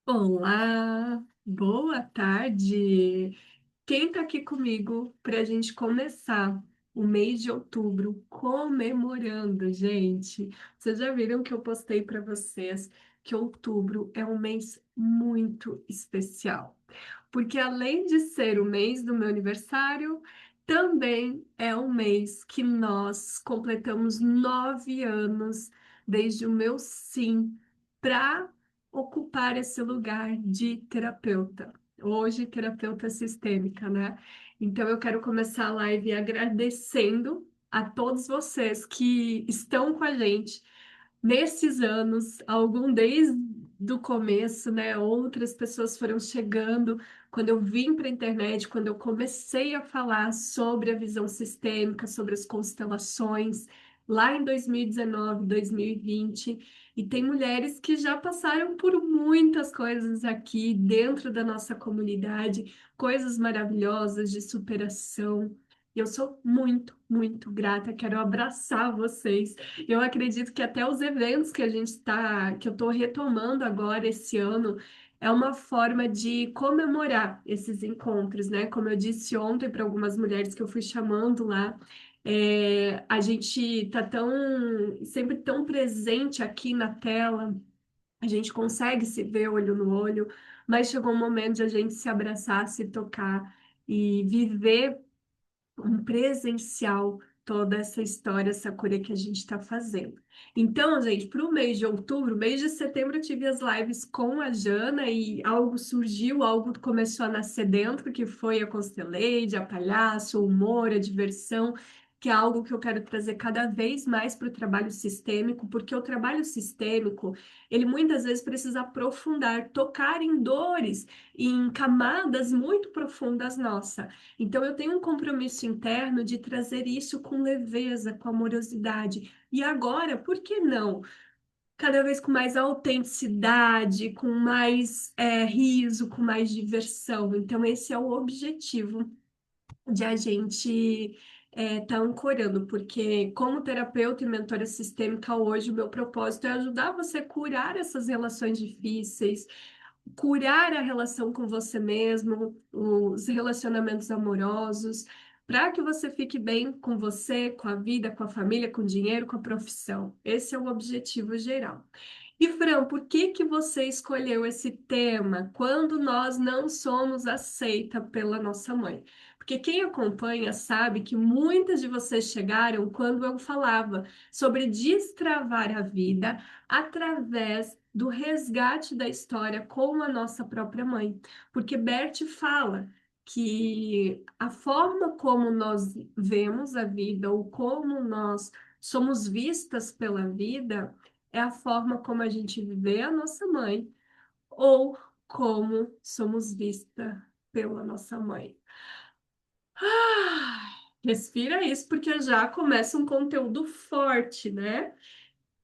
Olá, boa tarde. Quem está aqui comigo para a gente começar o mês de outubro comemorando, gente? Vocês já viram que eu postei para vocês que outubro é um mês muito especial, porque além de ser o mês do meu aniversário, também é um mês que nós completamos 9 anos desde o meu sim para ocupar esse lugar de terapeuta. Hoje, terapeuta sistêmica, né? Então, eu quero começar a live agradecendo a todos vocês que estão com a gente nesses anos, algum desde o começo, né? Outras pessoas foram chegando quando eu vim para a internet, quando eu comecei a falar sobre a visão sistêmica, sobre as constelações, lá em 2019, 2020. E tem mulheres que já passaram por muitas coisas aqui dentro da nossa comunidade, coisas maravilhosas de superação. E eu sou muito, muito grata, quero abraçar vocês. Eu acredito que até os eventos que que eu estou retomando agora esse ano, é uma forma de comemorar esses encontros, né? Como eu disse ontem para algumas mulheres que eu fui chamando lá, a gente tá sempre tão presente aqui na tela, a gente consegue se ver olho no olho, mas chegou um momento de a gente se abraçar, se tocar e viver um presencial toda essa história, essa cura que a gente está fazendo. Então, gente, para o mês de outubro, mês de setembro, eu tive as lives com a Jana e algo surgiu, algo começou a nascer dentro, que foi a Constellade, a Palhaço, o humor, a diversão, que é algo que eu quero trazer cada vez mais para o trabalho sistêmico, porque o trabalho sistêmico, ele muitas vezes precisa aprofundar, tocar em dores, em camadas muito profundas nossa. Então, eu tenho um compromisso interno de trazer isso com leveza, com amorosidade. E agora, por que não? Cada vez com mais autenticidade, com mais riso, com mais diversão. Então, esse é o objetivo de a gente tá ancorando, porque como terapeuta e mentora sistêmica hoje, o meu propósito é ajudar você a curar essas relações difíceis, curar a relação com você mesmo, os relacionamentos amorosos, para que você fique bem com você, com a vida, com a família, com o dinheiro, com a profissão. Esse é o objetivo geral. E Fran, por que que você escolheu esse tema quando nós não somos aceita pela nossa mãe? Porque quem acompanha sabe que muitas de vocês chegaram quando eu falava sobre destravar a vida através do resgate da história com a nossa própria mãe. Porque Bert fala que a forma como nós vemos a vida ou como nós somos vistas pela vida é a forma como a gente vê a nossa mãe ou como somos vistas pela nossa mãe. Respira isso, porque já começa um conteúdo forte, né?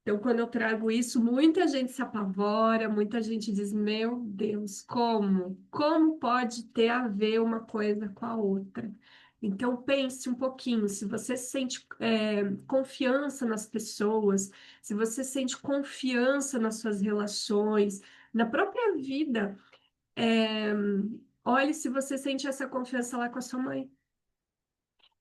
Então, quando eu trago isso, muita gente se apavora, muita gente diz: Meu Deus, como? Como pode ter a ver uma coisa com a outra? Então, pense um pouquinho. Se você sente confiança nas pessoas, se você sente confiança nas suas relações, na própria vida, é, olhe se você sente essa confiança lá com a sua mãe.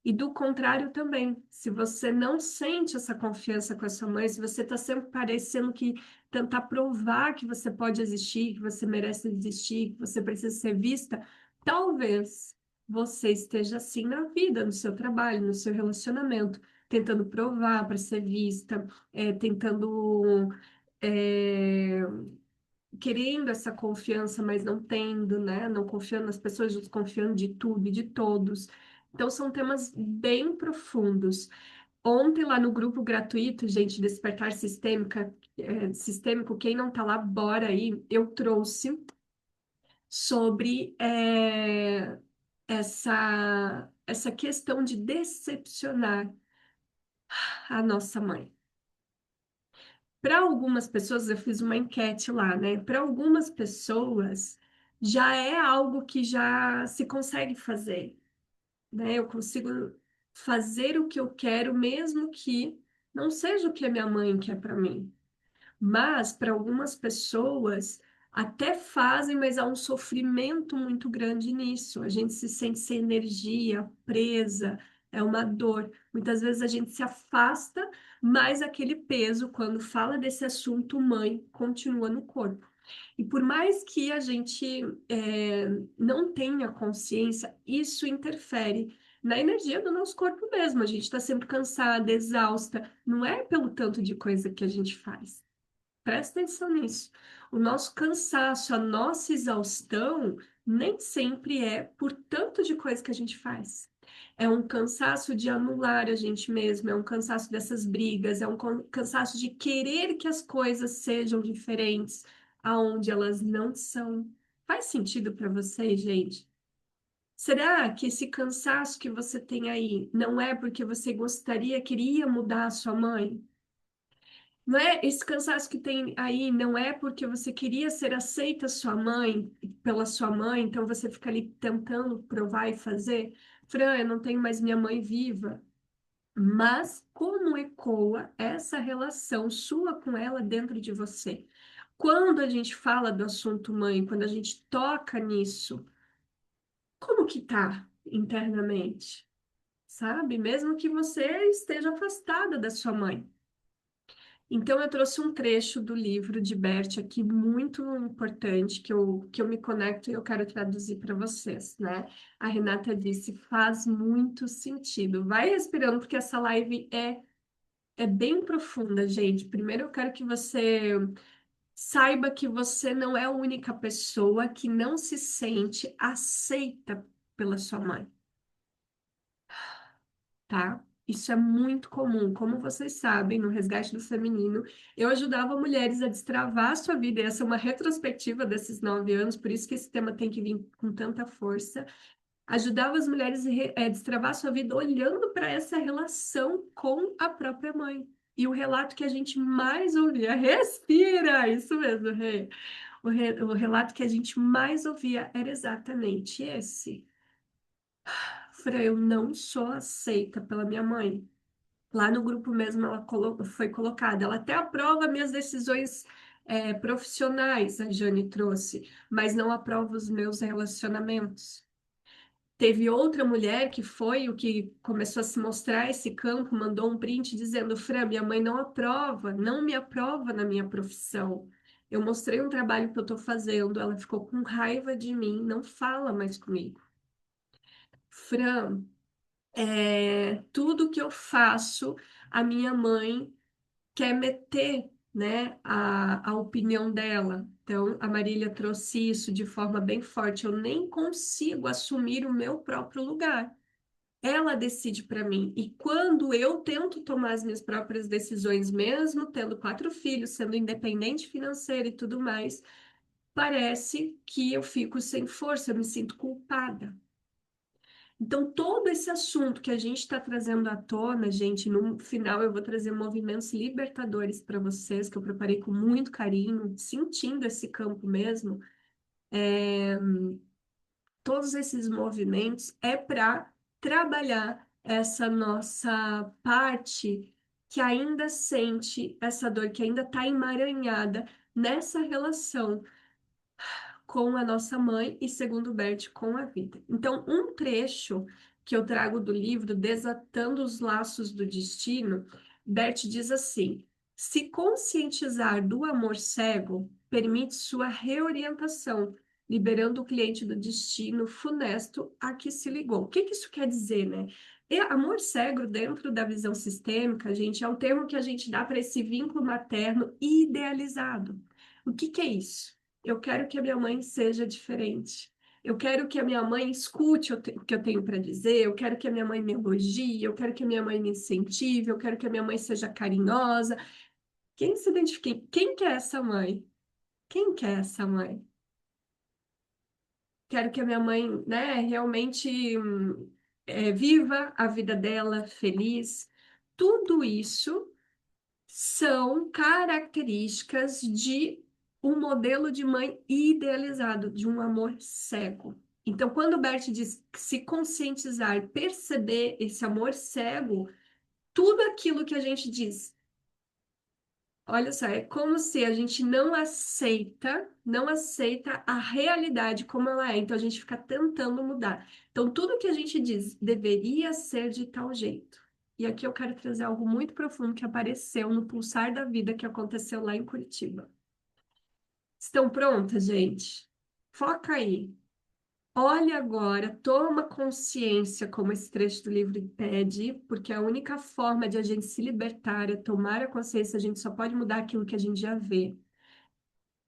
E do contrário também, se você não sente essa confiança com a sua mãe, se você está sempre parecendo que tentar provar que você pode existir, que você merece existir, que você precisa ser vista, talvez você esteja assim na vida, no seu trabalho, no seu relacionamento, tentando provar para ser vista, tentando, é, querendo essa confiança, mas não tendo, né? Não confiando nas pessoas, desconfiando de tudo e de todos. Então, são temas bem profundos. Ontem, lá no grupo gratuito, gente, Despertar Sistêmico, quem não tá lá, bora aí, eu trouxe sobre essa questão de decepcionar a nossa mãe. Para algumas pessoas, eu fiz uma enquete lá, né? Para algumas pessoas, já é algo que já se consegue fazer, né? Eu consigo fazer o que eu quero, mesmo que não seja o que a minha mãe quer para mim. Mas para algumas pessoas, Até fazem, mas há um sofrimento muito grande nisso. A gente se sente sem energia, presa, é uma dor. Muitas vezes a gente se afasta, mas aquele peso, quando fala desse assunto, mãe, continua no corpo. E por mais que a gente não tenha consciência, isso interfere na energia do nosso corpo mesmo. A gente está sempre cansada, exausta. Não é pelo tanto de coisa que a gente faz. Presta atenção nisso. O nosso cansaço, a nossa exaustão, nem sempre é por tanto de coisa que a gente faz. É um cansaço de anular a gente mesmo, é um cansaço dessas brigas, é um cansaço de querer que as coisas sejam diferentes, aonde elas não são. Faz sentido para vocês, gente? Será que esse cansaço que você tem aí não é porque você gostaria, queria mudar a sua mãe? Não é esse cansaço que tem aí, não é porque você queria ser aceita sua mãe, pela sua mãe, então você fica ali tentando provar e fazer. Fran, eu não tenho mais minha mãe viva. Mas como ecoa essa relação sua com ela dentro de você? Quando a gente fala do assunto mãe, quando a gente toca nisso, como que tá internamente? Sabe? Mesmo que você esteja afastada da sua mãe. Então, eu trouxe um trecho do livro de Bert aqui, muito importante, que eu me conecto e eu quero traduzir para vocês, né? A Renata disse, faz muito sentido. Vai respirando, porque essa live é bem profunda, gente. Primeiro, eu quero que você saiba que você não é a única pessoa que não se sente aceita pela sua mãe, tá? Isso é muito comum. Como vocês sabem, no Resgate do Feminino, eu ajudava mulheres a destravar a sua vida. E essa é uma retrospectiva desses 9 anos, por isso que esse tema tem que vir com tanta força. Ajudava as mulheres a destravar a sua vida olhando para essa relação com a própria mãe. E o relato que a gente mais ouvia, respira, isso mesmo, Rê. O relato que a gente mais ouvia era exatamente esse. Fran, eu não sou aceita pela minha mãe. Lá no grupo mesmo ela foi colocada. Ela até aprova minhas decisões profissionais, a Jane trouxe, mas não aprova os meus relacionamentos. Teve outra mulher que foi o que começou a se mostrar esse campo, mandou um print dizendo: Fran, minha mãe não aprova, não me aprova na minha profissão. Eu mostrei um trabalho que eu estou fazendo, ela ficou com raiva de mim, não fala mais comigo. Fran, tudo que eu faço, a minha mãe quer meter, né, a opinião dela. Então, a Marília trouxe isso de forma bem forte. Eu nem consigo assumir o meu próprio lugar. Ela decide para mim. E quando eu tento tomar as minhas próprias decisões, mesmo tendo 4 filhos, sendo independente financeira e tudo mais, parece que eu fico sem força, eu me sinto culpada. Então, todo esse assunto que a gente está trazendo à tona, gente, no final eu vou trazer movimentos libertadores para vocês, que eu preparei com muito carinho, sentindo esse campo mesmo. Todos esses movimentos é para trabalhar essa nossa parte que ainda sente essa dor, que ainda está emaranhada nessa relação com a nossa mãe e, segundo Bert, com a vida. Então, um trecho que eu trago do livro Desatando os Laços do Destino, Bert diz assim: se conscientizar do amor cego permite sua reorientação, liberando o cliente do destino funesto a que se ligou. O que que isso quer dizer, né? Amor cego, dentro da visão sistêmica, gente, é um termo que a gente dá para esse vínculo materno idealizado. O que que é isso? Eu quero que a minha mãe seja diferente. Eu quero que a minha mãe escute o que eu tenho para dizer. Eu quero que a minha mãe me elogie. Eu quero que a minha mãe me incentive. Eu quero que a minha mãe seja carinhosa. Quem se identifica? Quem quer essa mãe? Quem quer essa mãe? Quero que a minha mãe, né, realmente viva a vida dela feliz. Tudo isso são características de um modelo de mãe idealizado, de um amor cego. Então, quando o Bert diz que se conscientizar, perceber esse amor cego, tudo aquilo que a gente diz, Olha só, é como se a gente não aceita a realidade como ela é. Então a gente fica tentando mudar. Então tudo que a gente diz deveria ser de tal jeito. E aqui eu quero trazer algo muito profundo que apareceu no pulsar da vida que aconteceu lá em Curitiba. Estão prontas, gente? Foca aí. Olha agora, toma consciência, como esse trecho do livro pede, porque a única forma de a gente se libertar é tomar a consciência, a gente só pode mudar aquilo que a gente já vê.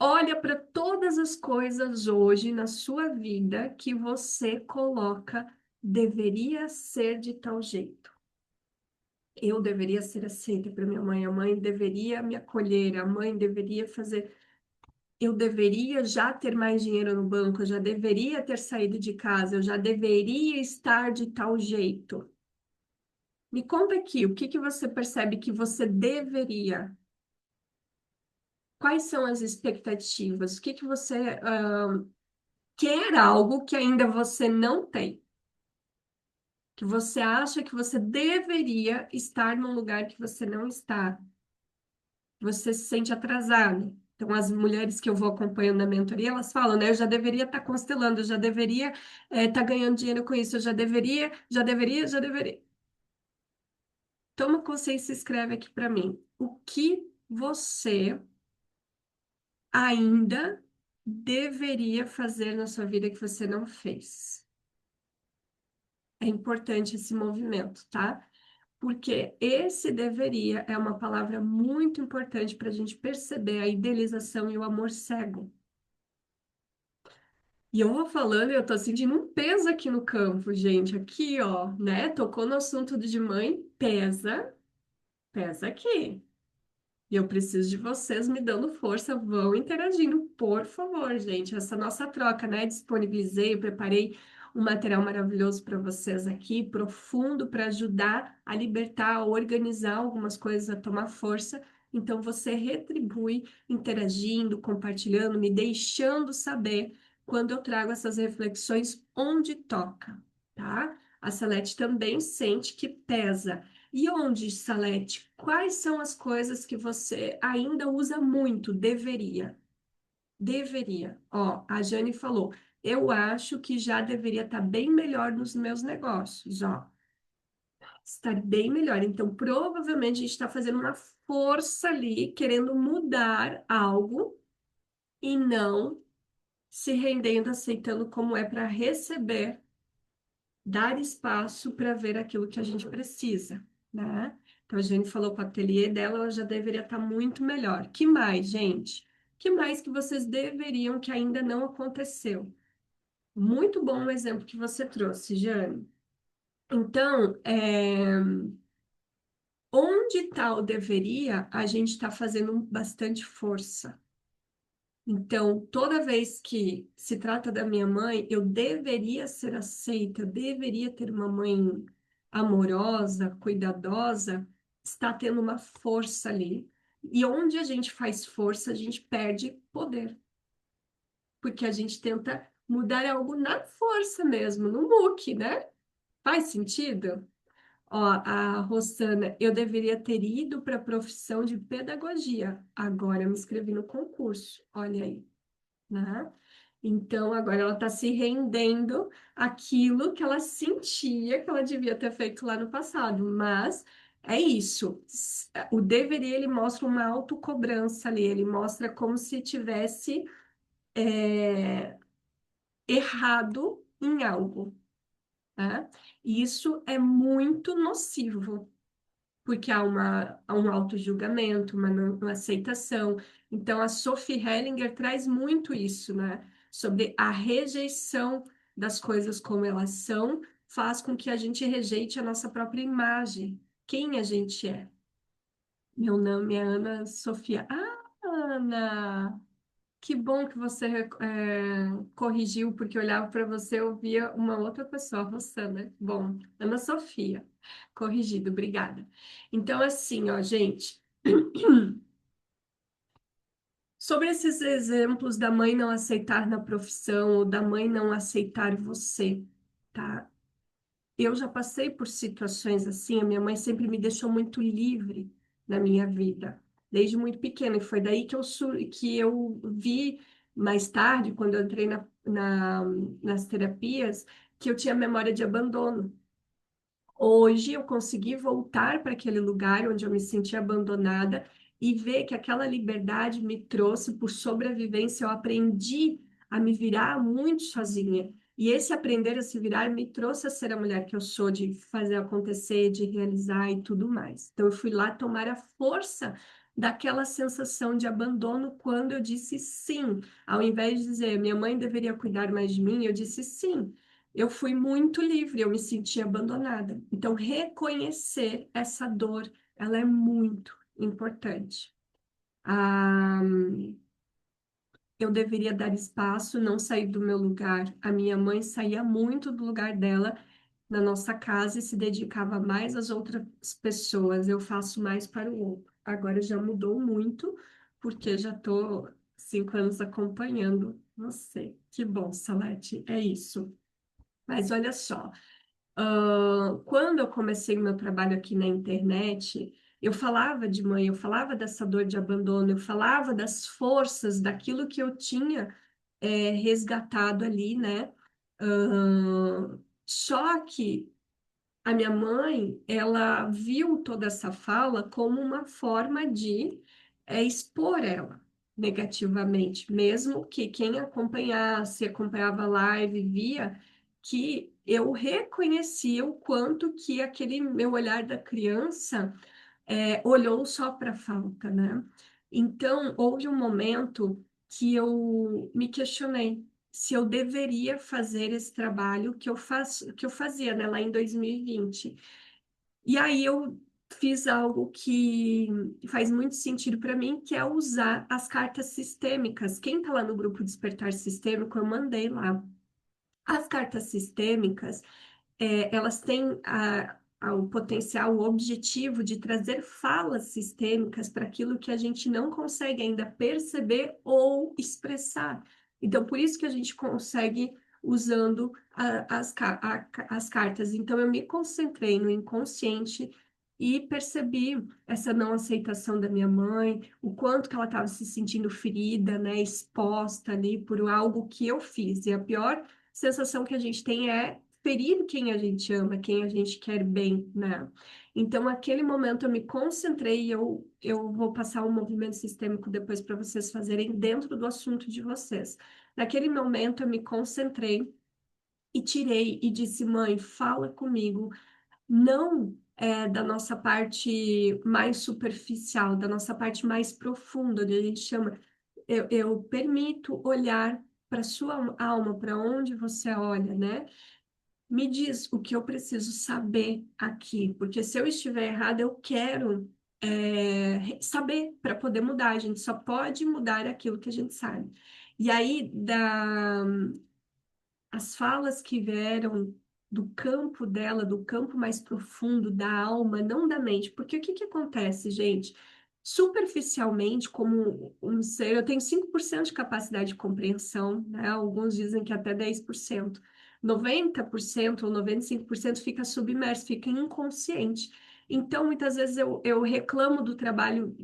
Olha para todas as coisas hoje na sua vida que você coloca deveria ser de tal jeito. Eu deveria ser aceita para minha mãe, a mãe deveria me acolher, a mãe deveria fazer. Eu deveria já ter mais dinheiro no banco, eu já deveria ter saído de casa, eu já deveria estar de tal jeito. Me conta aqui, o que que você percebe que você deveria? Quais são as expectativas? O que que você quer algo que ainda você não tem? Que você acha que você deveria estar num lugar que você não está? Você se sente atrasado. Então, as mulheres que eu vou acompanhando na mentoria, elas falam, né? Eu já deveria estar constelando, eu já deveria estar ganhando dinheiro com isso, eu já deveria. Toma consciência e escreve aqui para mim. O que você ainda deveria fazer na sua vida que você não fez? É importante esse movimento, tá? Porque esse deveria é uma palavra muito importante para a gente perceber a idealização e o amor cego. E eu vou falando, e eu tô sentindo um peso aqui no campo, gente. Aqui, ó, né? Tocou no assunto de mãe, pesa, pesa aqui. E eu preciso de vocês me dando força, vão interagindo, por favor, gente. Essa nossa troca, né? Disponibilizei, preparei um material maravilhoso para vocês aqui, profundo, para ajudar a libertar, a organizar algumas coisas, a tomar força. Então, você retribui interagindo, compartilhando, me deixando saber quando eu trago essas reflexões onde toca, tá? A Salete também sente que pesa. E onde, Salete, quais são as coisas que você ainda usa muito? Deveria. Deveria. Ó, a Jane falou, eu acho que já deveria estar bem melhor nos meus negócios, ó. Estar bem melhor. Então, provavelmente a gente está fazendo uma força ali, querendo mudar algo e não se rendendo, aceitando como é para receber, dar espaço para ver aquilo que a gente precisa, né? Então, a gente falou com o ateliê dela, ela já deveria estar muito melhor. Que mais, gente? Que mais que vocês deveriam que ainda não aconteceu? Muito bom o exemplo que você trouxe, Jane. Então, onde está o deveria, a gente está fazendo bastante força. Então, toda vez que se trata da minha mãe, eu deveria ser aceita, eu deveria ter uma mãe amorosa, cuidadosa, está tendo uma força ali. E onde a gente faz força, a gente perde poder, porque a gente tenta mudar algo na força mesmo, no muque, né? Faz sentido? Ó, a Rosana, eu deveria ter ido para a profissão de pedagogia. Agora eu me inscrevi no concurso. Olha aí, né? Então, agora ela está se rendendo àquilo que ela sentia que ela devia ter feito lá no passado. Mas é isso. O deveria, ele mostra uma autocobrança ali. Ele mostra como se tivesse é, errado em algo, né? E isso é muito nocivo porque há um auto-julgamento, uma não aceitação. Então, a Sophie Hellinger traz muito isso, né? Sobre a rejeição das coisas como elas são, faz com que a gente rejeite a nossa própria imagem, quem a gente é. Meu nome é Ana Sofia. Ah, Ana! Que bom que você corrigiu, porque eu olhava para você e eu via uma outra pessoa, Rosana. Bom, Ana Sofia, corrigido, obrigada. Então, assim, ó, gente, sobre esses exemplos da mãe não aceitar na profissão ou da mãe não aceitar você, tá? Eu já passei por situações assim, a minha mãe sempre me deixou muito livre na minha vida. desde muito pequena. E foi daí que eu vi mais tarde, quando eu entrei nas terapias, que eu tinha memória de abandono. Hoje eu consegui voltar para aquele lugar onde eu me senti abandonada e ver que aquela liberdade me trouxe por sobrevivência. Eu aprendi a me virar muito sozinha. E esse aprender a se virar me trouxe a ser a mulher que eu sou, de fazer acontecer, de realizar e tudo mais. Então eu fui lá tomar a força daquela sensação de abandono quando eu disse sim. Ao invés de dizer minha mãe deveria cuidar mais de mim, eu disse sim. Eu fui muito livre, eu me senti abandonada. Então, reconhecer essa dor, ela é muito importante. Ah, eu deveria dar espaço, não sair do meu lugar. A minha mãe saía muito do lugar dela na nossa casa e se dedicava mais às outras pessoas. Eu faço mais para o outro. Agora já mudou muito, porque já estou 5 anos acompanhando você. Que bom, Salete, é isso. Mas olha só. Quando eu comecei o meu trabalho aqui na internet, eu falava de mãe, eu falava dessa dor de abandono, eu falava das forças, daquilo que eu tinha resgatado ali, né? Só que a minha mãe, ela viu toda essa fala como uma forma de expor ela negativamente, mesmo que quem acompanhasse, acompanhava a live, via que eu reconhecia o quanto que aquele meu olhar da criança olhou só para a falta, né? Então, houve um momento que eu me questionei se eu deveria fazer esse trabalho que eu fazia, né, lá em 2020. E aí eu fiz algo que faz muito sentido para mim, que é usar as cartas sistêmicas. Quem está lá no grupo Despertar Sistêmico, eu mandei lá. As cartas sistêmicas elas têm o potencial, o objetivo de trazer falas sistêmicas para aquilo que a gente não consegue ainda perceber ou expressar. Então, por isso que a gente consegue usando as cartas. Então, eu me concentrei no inconsciente e percebi essa não aceitação da minha mãe, o quanto que ela estava se sentindo ferida, né, exposta ali por algo que eu fiz. E a pior sensação que a gente tem é ferir quem a gente ama, quem a gente quer bem, né? Então, aquele momento eu me concentrei e eu vou passar o movimento sistêmico depois para vocês fazerem dentro do assunto de vocês. Naquele momento eu me concentrei e tirei e disse, mãe, fala comigo, não da nossa parte mais superficial, da nossa parte mais profunda, onde a gente chama, eu permito olhar para sua alma, para onde você olha, né? Me diz o que eu preciso saber aqui, porque se eu estiver errada, eu quero saber para poder mudar. A gente só pode mudar aquilo que a gente sabe. E aí, as falas que vieram do campo dela, do campo mais profundo da alma, não da mente. Porque o que que acontece, gente? Superficialmente, como um ser, eu tenho 5% de capacidade de compreensão, né? Alguns dizem que até 10%. 90% ou 95% fica submerso, fica inconsciente. Então, muitas vezes eu reclamo do trabalho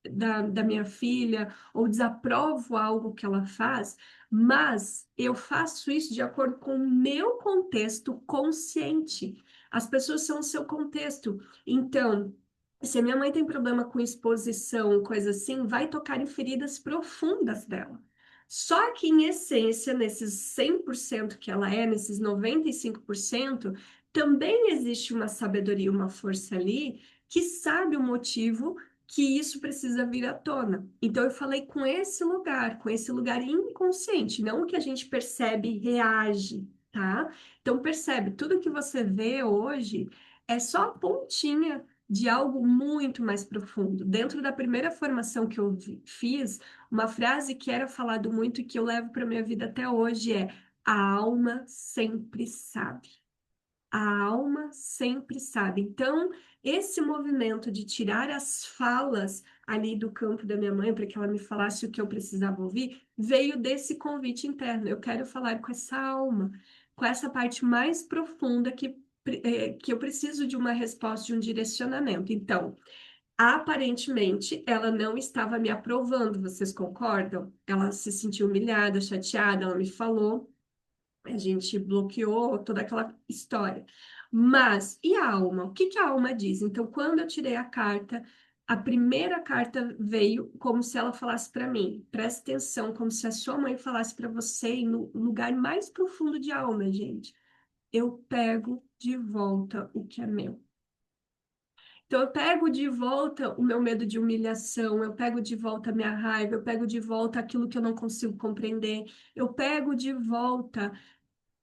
da minha filha ou desaprovo algo que ela faz, mas eu faço isso de acordo com o meu contexto consciente. As pessoas são o seu contexto. Então, se a minha mãe tem problema com exposição, coisa assim, vai tocar em feridas profundas dela. Só que, em essência, nesses 100% que ela é, nesses 95%, também existe uma sabedoria, uma força ali que sabe o motivo que isso precisa vir à tona. Então, eu falei com esse lugar inconsciente, não o que a gente percebe e reage, tá? Então, percebe, tudo que você vê hoje é só a pontinha de algo muito mais profundo. Dentro da primeira formação que eu fiz, uma frase que era falado muito e que eu levo para minha vida até hoje é: a alma sempre sabe. A alma sempre sabe. Então, esse movimento de tirar as falas ali do campo da minha mãe para que ela me falasse o que eu precisava ouvir, veio desse convite interno. Eu quero falar com essa alma, com essa parte mais profunda que eu preciso de uma resposta, de um direcionamento. Então, Aparentemente, ela não estava me aprovando, vocês concordam? Ela se sentiu humilhada, chateada, ela me falou, a gente bloqueou toda aquela história. Mas, e a alma? O que que a alma diz? Então, quando eu tirei a carta, a primeira carta veio como se ela falasse para mim, presta atenção, como se a sua mãe falasse para você, e no lugar mais profundo de alma, gente. Eu pego de volta o que é meu. Então, eu pego de volta o meu medo de humilhação, eu pego de volta a minha raiva, eu pego de volta aquilo que eu não consigo compreender, eu pego de volta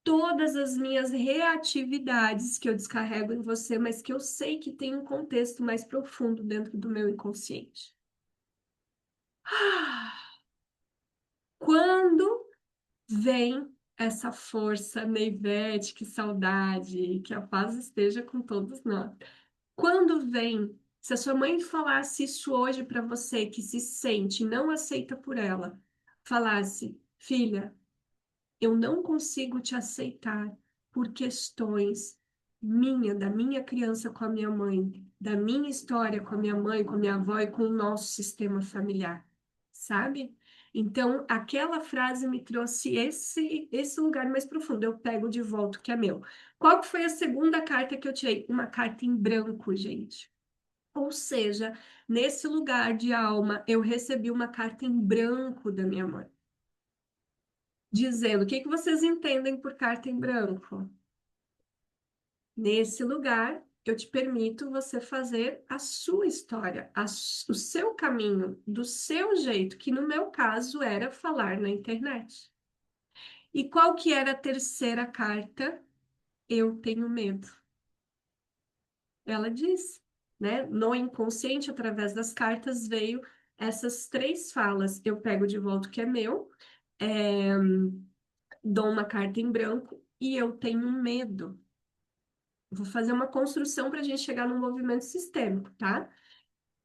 todas as minhas reatividades que eu descarrego em você, mas que eu sei que tem um contexto mais profundo dentro do meu inconsciente. Quando vem essa força, Neivete, que saudade, que a paz esteja com todos nós. Quando vem, se a sua mãe falasse isso hoje para você, que se sente não aceita por ela, falasse, filha, eu não consigo te aceitar por questões da minha criança com a minha mãe, da minha história com a minha mãe, com a minha avó e com o nosso sistema familiar, sabe? Então, aquela frase me trouxe esse lugar mais profundo. Eu pego de volta o que é meu. Qual que foi a segunda carta que eu tirei? Uma carta em branco, gente. Ou seja, nesse lugar de alma, eu recebi uma carta em branco da minha mãe, dizendo: o que que vocês entendem por carta em branco? Nesse lugar, eu te permito você fazer a sua história, o seu caminho, do seu jeito, que no meu caso era falar na internet. E qual que era a terceira carta? Eu tenho medo. Ela diz, né? No inconsciente, através das cartas, veio essas três falas. Eu pego de volta o que é meu, é, dou uma carta em branco e eu tenho medo. Vou fazer uma construção para a gente chegar num movimento sistêmico, tá?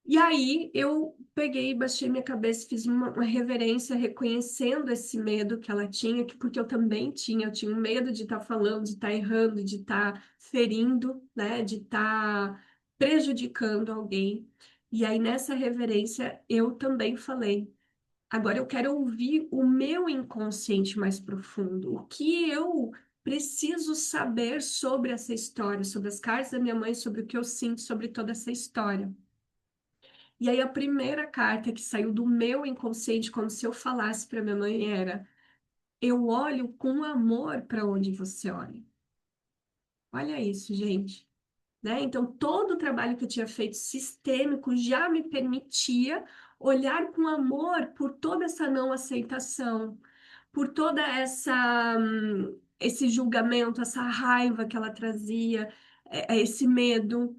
E aí eu peguei, baixei minha cabeça, fiz uma reverência, reconhecendo esse medo que ela tinha, porque eu também tinha, eu tinha um medo de estar falando, de estar errando, de estar ferindo, né? De estar prejudicando alguém. E aí nessa reverência eu também falei. Agora eu quero ouvir o meu inconsciente mais profundo. O que eu preciso saber sobre essa história, sobre as cartas da minha mãe, sobre o que eu sinto sobre toda essa história. E aí a primeira carta que saiu do meu inconsciente, como se eu falasse para minha mãe, era: eu olho com amor para onde você olha. Olha isso, gente. Né? Então, todo o trabalho que eu tinha feito sistêmico já me permitia olhar com amor por toda essa não aceitação, por toda esse julgamento, essa raiva que ela trazia, esse medo.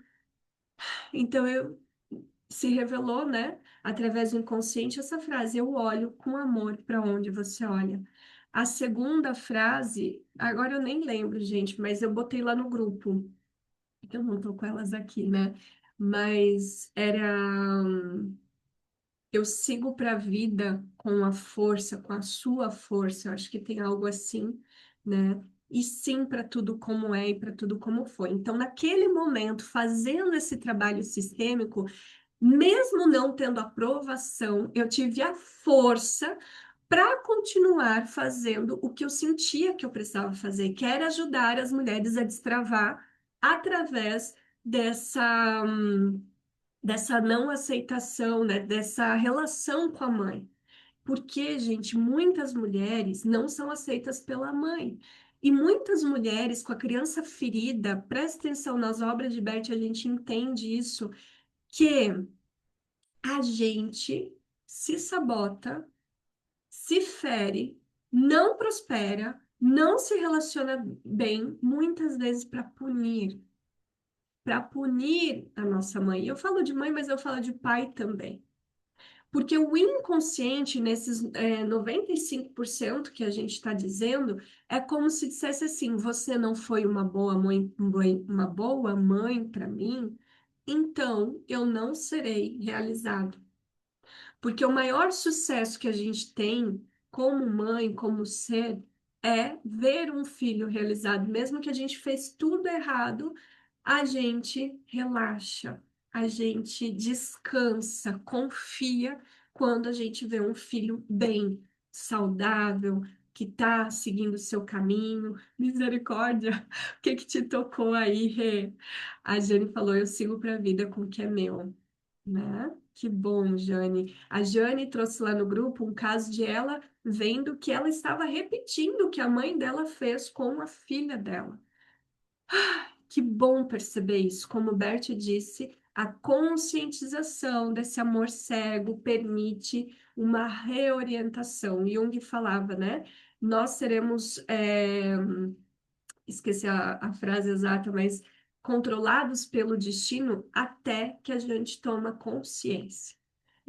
Então, se revelou, né, através do inconsciente, essa frase: eu olho com amor para onde você olha. A segunda frase, agora eu nem lembro, gente, mas eu botei lá no grupo. Eu não tô com elas aqui, né? Mas era: eu sigo para a vida com a força, com a sua força. Eu acho que tem algo assim, né? E sim para tudo como é e para tudo como foi. Então, naquele momento, fazendo esse trabalho sistêmico, mesmo não tendo aprovação, eu tive a força para continuar fazendo o que eu sentia que eu precisava fazer, que era ajudar as mulheres a destravar através dessa, dessa não aceitação, né? Dessa relação com a mãe. Porque, gente, muitas mulheres não são aceitas pela mãe. E muitas mulheres com a criança ferida, presta atenção, nas obras de Bert, a gente entende isso, que a gente se sabota, se fere, não prospera, não se relaciona bem, muitas vezes para punir a nossa mãe. Eu falo de mãe, mas eu falo de pai também. Porque o inconsciente, nesses 95% que a gente está dizendo, é como se dissesse assim: você não foi uma boa uma boa mãe para mim, então eu não serei realizado. Porque o maior sucesso que a gente tem como mãe, como ser, é ver um filho realizado. Mesmo que a gente fez tudo errado, a gente relaxa, a gente descansa, confia quando a gente vê um filho bem, saudável, que está seguindo o seu caminho. Misericórdia, o que que te tocou aí, Rê? A Jane falou, eu sigo para a vida com o que é meu, né? Que bom, Jane. A Jane trouxe lá no grupo um caso de ela vendo que ela estava repetindo o que a mãe dela fez com a filha dela. Que bom perceber isso. Como o Bert disse, a conscientização desse amor cego permite uma reorientação. Jung falava, né? Nós seremos esqueci a frase exata, mas controlados pelo destino até que a gente toma consciência.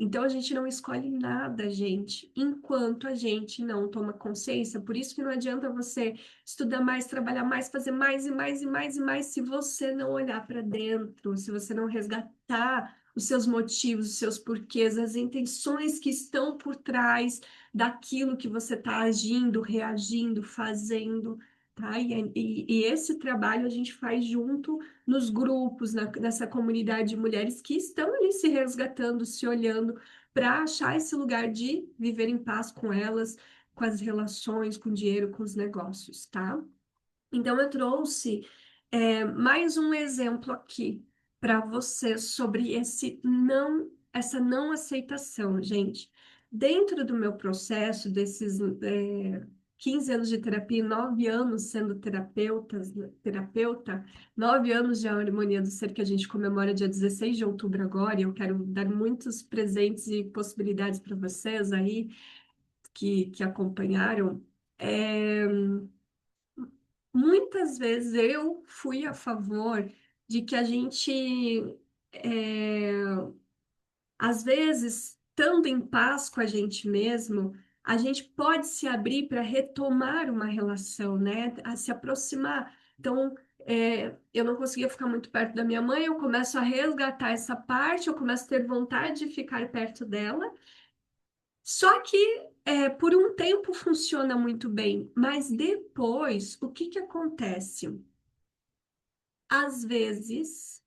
Então a gente não escolhe nada, gente, enquanto a gente não toma consciência. Por isso que não adianta você estudar mais, trabalhar mais, fazer mais e mais e mais e mais, se você não olhar para dentro, se você não resgatar os seus motivos, os seus porquês, as intenções que estão por trás daquilo que você está agindo, reagindo, fazendo. Tá? E esse trabalho a gente faz junto nos grupos, nessa comunidade de mulheres que estão ali se resgatando, se olhando, para achar esse lugar de viver em paz com elas, com as relações, com o dinheiro, com os negócios, tá? Então, eu trouxe mais um exemplo aqui para você sobre essa não aceitação, gente. Dentro do meu processo, desses 15 anos de terapia, 9 anos sendo terapeuta, 9 anos de harmonia do ser que a gente comemora dia 16 de outubro agora, e eu quero dar muitos presentes e possibilidades para vocês aí que acompanharam. É, Muitas vezes eu fui a favor de que a gente, é, às vezes, estando em paz com a gente mesmo, a gente pode se abrir para retomar uma relação, né? A se aproximar. Então, eu não conseguia ficar muito perto da minha mãe, eu começo a resgatar essa parte, eu começo a ter vontade de ficar perto dela. Só que por um tempo funciona muito bem, mas depois, o que que acontece? Às vezes,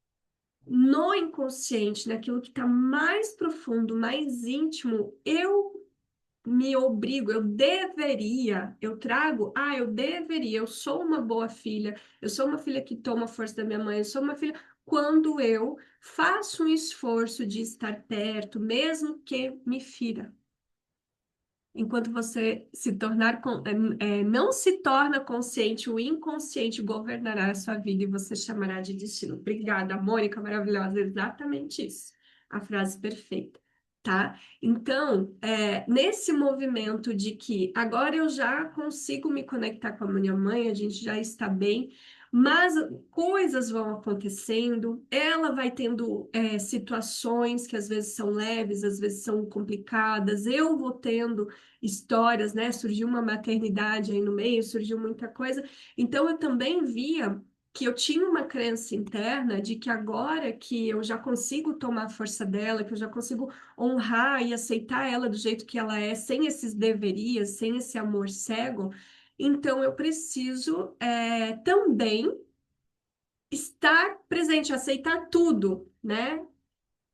no inconsciente, naquilo que está mais profundo, mais íntimo, eu me obrigo, eu deveria, eu sou uma boa filha, eu sou uma filha que toma força da minha mãe, eu sou uma filha. Quando eu faço um esforço de estar perto, mesmo que me fira. Enquanto você não se torna consciente, o inconsciente governará a sua vida e você chamará de destino. Obrigada, Mônica, maravilhosa, exatamente isso. A frase perfeita, tá? Então, nesse movimento de que agora eu já consigo me conectar com a minha mãe, a gente já está bem, mas coisas vão acontecendo, ela vai tendo situações que às vezes são leves, às vezes são complicadas, eu vou tendo histórias, né? Surgiu uma maternidade aí no meio, surgiu muita coisa. Então eu também via que eu tinha uma crença interna de que agora que eu já consigo tomar a força dela, que eu já consigo honrar e aceitar ela do jeito que ela é, sem esses deverias, sem esse amor cego, então eu preciso também estar presente, aceitar tudo, né?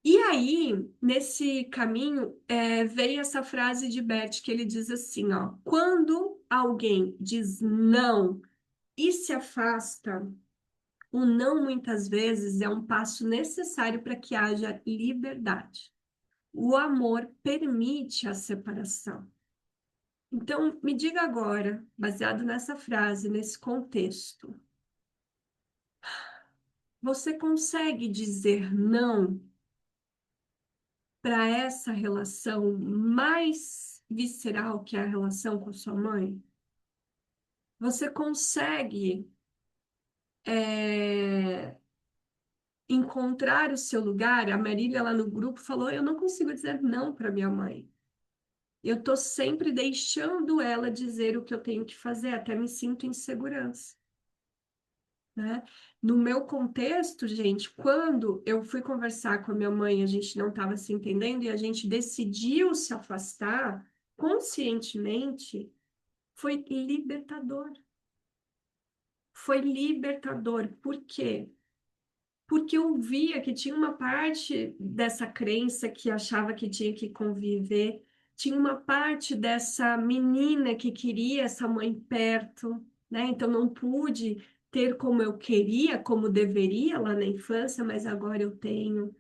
E aí, nesse caminho, veio essa frase de Bert que ele diz assim, ó, quando alguém diz não e se afasta, o não muitas vezes é um passo necessário para que haja liberdade. O amor permite a separação. Então, me diga agora, baseado nessa frase, nesse contexto, você consegue dizer não para essa relação mais visceral que é a relação com sua mãe? Você consegue é, encontrar o seu lugar? A Marília lá no grupo falou: eu não consigo dizer não para minha mãe. Eu estou sempre deixando ela dizer o que eu tenho que fazer, até me sinto em segurança, né? No meu contexto, gente, quando eu fui conversar com a minha mãe, a gente não estava se entendendo e a gente decidiu se afastar conscientemente, foi libertador. Foi libertador. Por quê? porque eu via que tinha uma parte dessa crença que achava que tinha que conviver, tinha uma parte dessa menina que queria essa mãe perto, né? Então não pude ter como eu queria, como deveria lá na infância, mas agora eu tenho.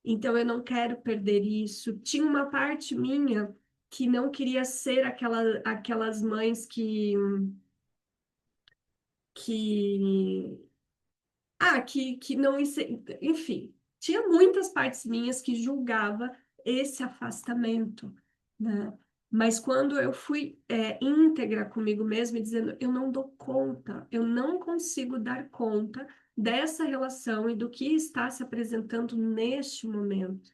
Então eu não quero perder isso. Tinha uma parte minha que não queria ser aquelas mães que que não, enfim, tinha muitas partes minhas que julgava esse afastamento, né? Mas quando eu fui íntegra comigo mesma, e dizendo, eu não dou conta, eu não consigo dar conta dessa relação e do que está se apresentando neste momento.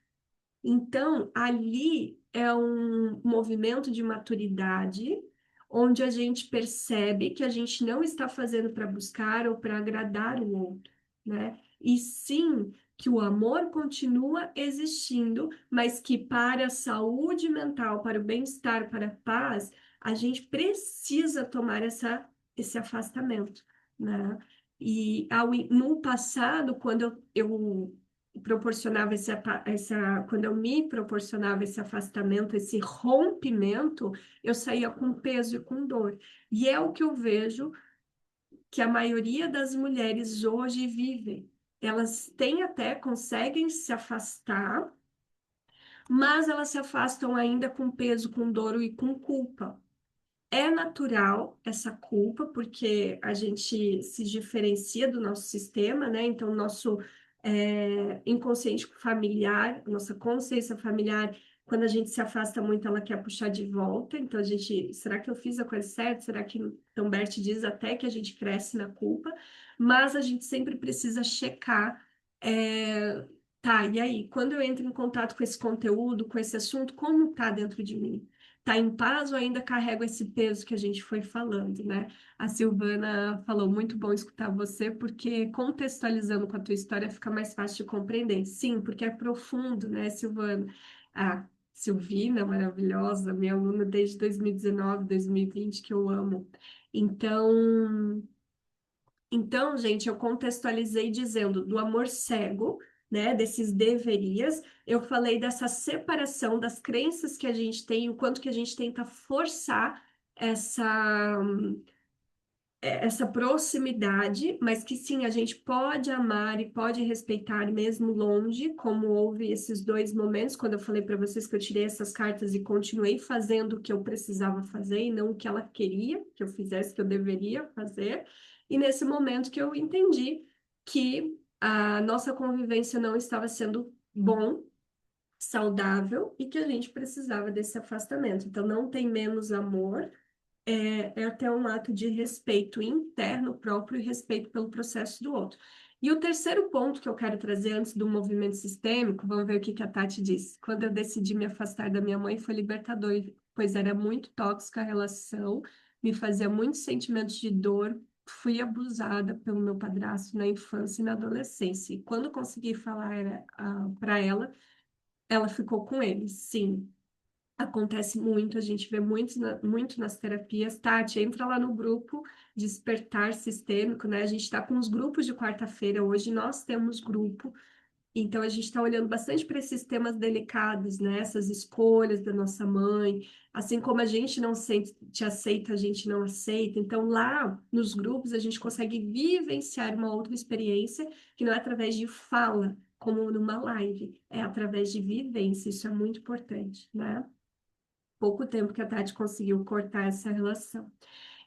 Então, ali é um movimento de maturidade, onde a gente percebe que a gente não está fazendo para buscar ou para agradar o outro, né? E sim que o amor continua existindo, mas que para a saúde mental, para o bem-estar, para a paz, a gente precisa tomar esse afastamento, né? E no passado, quando eu proporcionava quando eu me proporcionava esse afastamento, esse rompimento, eu saía com peso e com dor. E é o que eu vejo que a maioria das mulheres hoje vivem. Elas têm até, conseguem se afastar, mas elas se afastam ainda com peso, com dor e com culpa. É natural essa culpa, porque a gente se diferencia do nosso sistema, né? Então, nosso inconsciente familiar, nossa consciência familiar, quando a gente se afasta muito, ela quer puxar de volta. Então, a gente, será que eu fiz a coisa certa? Será que então Bert diz até que a gente cresce na culpa? Mas a gente sempre precisa checar. é, Tá, e aí, quando eu entro em contato com esse conteúdo, com esse assunto, como tá dentro de mim? Tá em paz ou ainda carrego esse peso que a gente foi falando, né? A Silvana falou, muito bom escutar você, porque contextualizando com a tua história fica mais fácil de compreender. Sim, porque é profundo, né, Silvana? A Silvina, maravilhosa, minha aluna desde 2019, 2020, que eu amo. Então, gente, eu contextualizei dizendo do amor cego, né, desses deverias. Eu falei dessa separação das crenças que a gente tem, o quanto que a gente tenta forçar essa essa proximidade, mas que sim, a gente pode amar e pode respeitar mesmo longe, como houve esses dois momentos, quando eu falei para vocês que eu tirei essas cartas e continuei fazendo o que eu precisava fazer e não o que ela queria que eu fizesse, que eu deveria fazer. E nesse momento que eu entendi que a nossa convivência não estava sendo bom, saudável e que a gente precisava desse afastamento. Então, não tem menos amor, é até um ato de respeito interno próprio e respeito pelo processo do outro. E o terceiro ponto que eu quero trazer antes do movimento sistêmico, vamos ver o que que a Tati disse. Quando eu decidi me afastar da minha mãe, foi libertador, pois era muito tóxica a relação, me fazia muitos sentimentos de dor, fui abusada pelo meu padrasto na infância e na adolescência. E quando consegui falar para ela, ela ficou com ele, sim. Acontece muito, a gente vê muito nas terapias. Tati, entra lá no grupo Despertar Sistêmico, né? A gente está com os grupos de quarta-feira hoje, nós temos grupo, então a gente está olhando bastante para esses temas delicados, né? Essas escolhas da nossa mãe, assim como a gente não te aceita, a gente não aceita. Então lá nos grupos a gente consegue vivenciar uma outra experiência que não é através de fala, como numa live, é através de vivência, isso é muito importante, né? Pouco tempo que a Tati conseguiu cortar essa relação.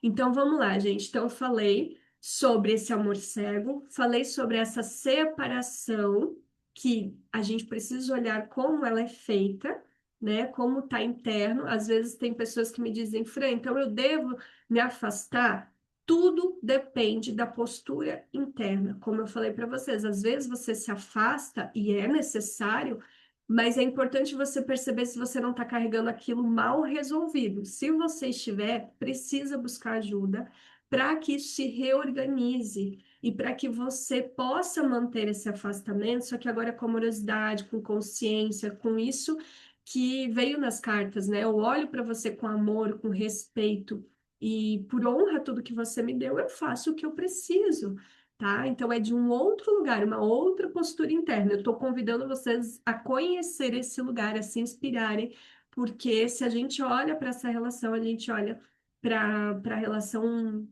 Então vamos lá, gente. Então eu falei sobre esse amor cego, falei sobre essa separação que a gente precisa olhar como ela é feita, né? Como está interno. Às vezes tem pessoas que me dizem, Fran, então eu devo me afastar? Tudo depende da postura interna. Como eu falei para vocês, às vezes você se afasta e é necessário, mas é importante você perceber se você não está carregando aquilo mal resolvido. Se você estiver, precisa buscar ajuda para que isso se reorganize e para que você possa manter esse afastamento, só que agora com amorosidade, com consciência, com isso que veio nas cartas, né? Eu olho para você com amor, com respeito e por honra a tudo que você me deu, eu faço o que eu preciso. tá? Então é de um outro lugar, uma outra postura interna. Eu estou convidando vocês a conhecer esse lugar, a se inspirarem, porque se a gente olha para essa relação, a gente olha para a relação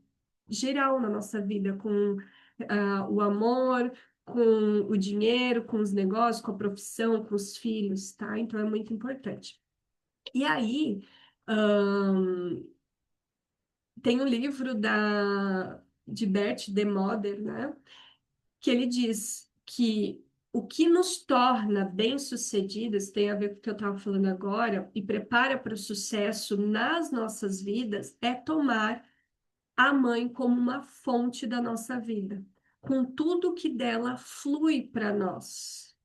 geral na nossa vida, com o amor, com o dinheiro, com os negócios, com a profissão, com os filhos, tá? Então é muito importante. E aí, ahn, tem um livro de Bert de Moder, né? Que ele diz que o que nos torna bem-sucedidas tem a ver com o que eu estava falando agora e prepara para o sucesso nas nossas vidas é tomar a mãe como uma fonte da nossa vida, com tudo que dela flui para nós